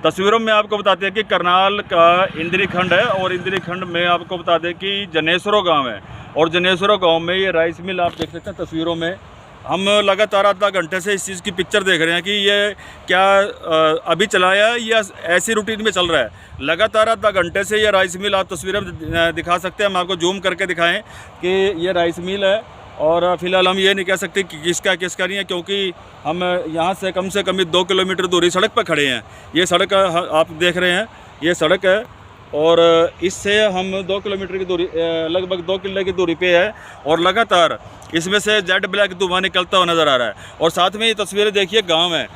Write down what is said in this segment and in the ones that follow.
तस्वीरों में आपको बताते हैं कि करनाल का इंद्री खंड है और इंद्री खंड में आपको बता दें कि जनेसरो गांव है और जनेसरो गांव में ये राइस मिल आप देख सकते हैं तस्वीरों में। हम लगातार आधा घंटे से इस चीज़ की पिक्चर देख रहे हैं कि ये क्या अभी चलाया है या ऐसी रूटीन में चल रहा है। लगातार आधा घंटे से ये राइस मिल आप तस्वीरें दिखा सकते हैं। हम आपको जूम करके दिखाएं कि ये राइस मिल है और फ़िलहाल हम ये नहीं कह सकते कि किसका नहीं है, क्योंकि हम यहाँ से कम 2 किलोमीटर दूरी सड़क पर खड़े हैं। ये सड़क आप देख रहे हैं, ये सड़क है और इससे हम 2 किलोमीटर की दूरी, लगभग 2 किले की दूरी पे है और लगातार इसमें से जेड ब्लैक धुआं निकलता हुआ नज़र आ रहा है। और साथ में ये तस्वीरें देखिए, गांव है,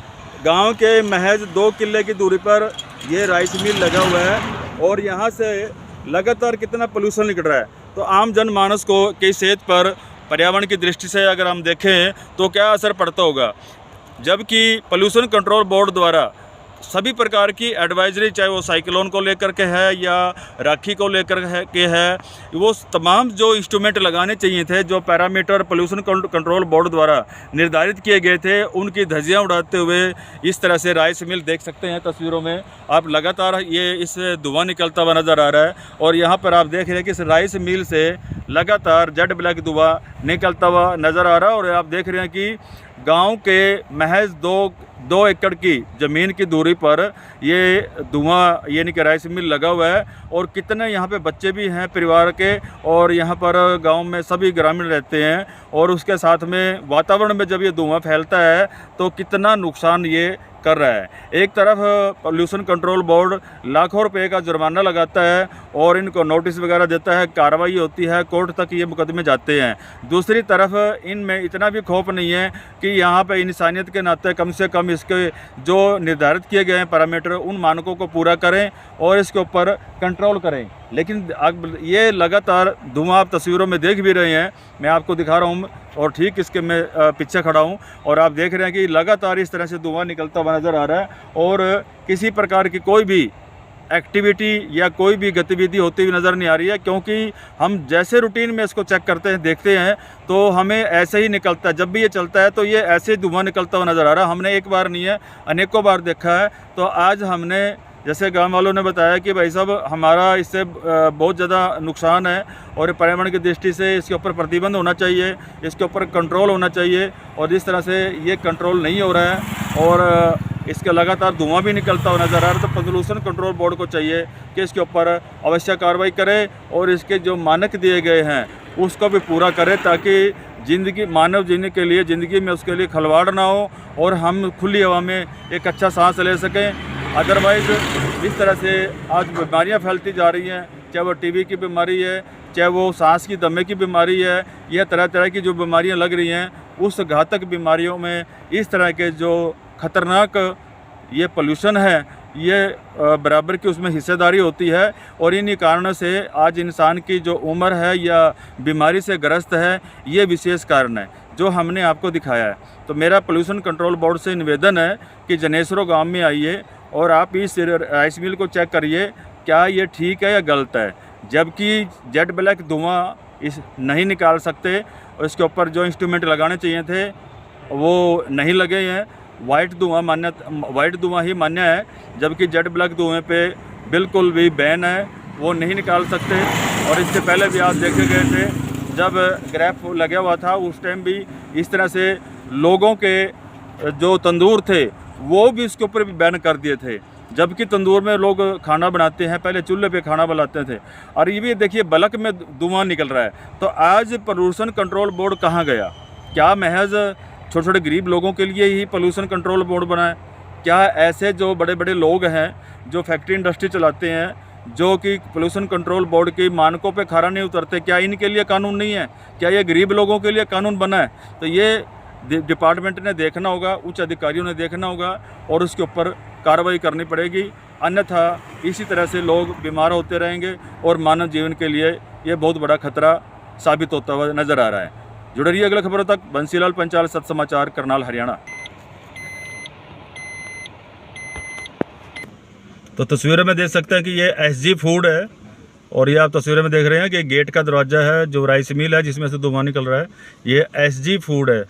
गांव के महज 2 किले की दूरी पर ये राइस मिल लगा हुआ है और यहाँ से लगातार कितना पोल्यूशन निकल रहा है। तो आम जनमानस को की सेहत पर पर्यावरण की दृष्टि से अगर हम देखें तो क्या असर पड़ता होगा, जबकि पोल्यूशन कंट्रोल बोर्ड द्वारा सभी प्रकार की एडवाइजरी, चाहे वो साइक्लोन को लेकर के है या राखी को लेकर के है, वो तमाम जो इंस्ट्रूमेंट लगाने चाहिए थे, जो पैरामीटर पोल्यूशन कंट्रोल बोर्ड द्वारा निर्धारित किए गए थे, उनकी धज्जियां उड़ाते हुए इस तरह से राइस मिल देख सकते हैं तस्वीरों में आप। लगातार ये इस धुआं निकलता हुआ नज़र आ रहा है और यहाँ पर आप देख रहे हैं कि इस राइस मिल से लगातार जेड ब्लैक धुआं निकलता हुआ नज़र आ रहा है। और आप देख रहे हैं कि गांव के महज 2 एकड़ की ज़मीन की दूरी पर ये धुआं यानी कि राइस मिल लगा हुआ है और कितने यहाँ पे बच्चे भी हैं परिवार के, और यहाँ पर गांव में सभी ग्रामीण रहते हैं और उसके साथ में वातावरण में जब ये धुआं फैलता है तो कितना नुकसान ये कर रहा है। एक तरफ पोल्यूशन कंट्रोल बोर्ड लाखों रुपए का जुर्माना लगाता है और इनको नोटिस वगैरह देता है, कार्रवाई होती है, कोर्ट तक ये मुकदमे जाते हैं। दूसरी तरफ इनमें इतना भी खौफ नहीं है कि यहाँ पे इंसानियत के नाते कम से कम इसके जो निर्धारित किए गए हैं पैरामीटर, उन मानकों को पूरा करें और इसके ऊपर कंट्रोल करें। लेकिन ये लगातार धुआं आप तस्वीरों में देख भी रहे हैं, मैं आपको दिखा रहा हूँ और ठीक इसके मैं पीछे खड़ा हूँ और आप देख रहे हैं कि लगातार इस तरह से धुआं निकलता हुआ नज़र आ रहा है और किसी प्रकार की कोई भी एक्टिविटी या कोई भी गतिविधि होती हुई नज़र नहीं आ रही है। क्योंकि हम जैसे रूटीन में इसको चेक करते हैं, देखते हैं, तो हमें ऐसे ही निकलता है। जब भी ये चलता है तो ये ऐसे ही धुआं निकलता हुआ नज़र आ रहा है। हमने एक बार नहीं है, अनेकों बार देखा है। तो आज हमने, जैसे गांव वालों ने बताया कि भाई साहब हमारा इससे बहुत ज़्यादा नुकसान है और पर्यावरण की दृष्टि से इसके ऊपर प्रतिबंध होना चाहिए, इसके ऊपर कंट्रोल होना चाहिए। और जिस तरह से ये कंट्रोल नहीं हो रहा है और इसका लगातार धुआं भी निकलता हुआ नज़र आ रहा है, तो पोल्यूशन कंट्रोल बोर्ड को चाहिए कि इसके ऊपर अवश्य कार्रवाई करे और इसके जो मानक दिए गए हैं उसको भी पूरा करे, ताकि ज़िंदगी, मानव जीने के लिए, ज़िंदगी में उसके लिए खलवाड़ ना हो और हम खुली हवा में एक अच्छा सांस ले सकें। अदरवाइज़ इस तरह से आज बीमारियां फैलती जा रही हैं, चाहे वो टीबी की बीमारी है, चाहे वो सांस की दमे की बीमारी है, यह तरह तरह की जो बीमारियां लग रही हैं, उस घातक बीमारियों में इस तरह के जो खतरनाक ये पोल्यूशन है, ये बराबर की उसमें हिस्सेदारी होती है। और इन्हीं कारणों से आज इंसान की जो उम्र है या बीमारी से ग्रस्त है, ये विशेष कारण है जो हमने आपको दिखाया है। तो मेरा पोल्यूशन कंट्रोल बोर्ड से निवेदन है कि जनेसरो गांव में आइए और आप इस राइस मिल को चेक करिए, क्या ये ठीक है या गलत है। जबकि जेड ब्लैक धुआं इस नहीं निकाल सकते और इसके ऊपर जो इंस्ट्रूमेंट लगाने चाहिए थे वो नहीं लगे हैं। वाइट धुआं ही मान्य है, जबकि जेड ब्लैक धुएँ पे बिल्कुल भी बैन है, वो नहीं निकाल सकते। और इससे पहले भी आप देखे गए थे, जब ग्रैफ लगा हुआ था उस टाइम भी इस तरह से लोगों के जो तंदूर थे वो भी इसके ऊपर भी बैन कर दिए थे। जबकि तंदूर में लोग खाना बनाते हैं, पहले चूल्हे पे खाना बनाते थे, और ये भी देखिए बल्क में धुआं निकल रहा है। तो आज पोल्यूशन कंट्रोल बोर्ड कहाँ गया? क्या महज छोटे छोटे गरीब लोगों के लिए ही पोल्यूशन कंट्रोल बोर्ड बना है? क्या ऐसे जो बड़े बड़े लोग हैं जो फैक्ट्री इंडस्ट्री चलाते हैं, जो कि पोल्यूशन कंट्रोल बोर्ड के मानकों पे खरा नहीं उतरते, क्या इनके लिए कानून नहीं है? क्या ये गरीब लोगों के लिए कानून बना है? तो ये डिपार्टमेंट ने देखना होगा, उच्च अधिकारियों ने देखना होगा और उसके ऊपर कार्रवाई करनी पड़ेगी। अन्यथा इसी तरह से लोग बीमार होते रहेंगे और मानव जीवन के लिए ये बहुत बड़ा खतरा साबित होता हुआ नज़र आ रहा है। जुड़े रहिए अगले खबरों तक। बंसीलाल पंचाल, सत समाचार, करनाल, हरियाणा। तो तस्वीरों में देख सकते हैं कि ये SG फूड है और ये आप तस्वीरों में देख रहे हैं कि गेट का दरवाज़ा है जो राइस मिल है जिसमें से धुआं निकल रहा है, ये SG फूड है।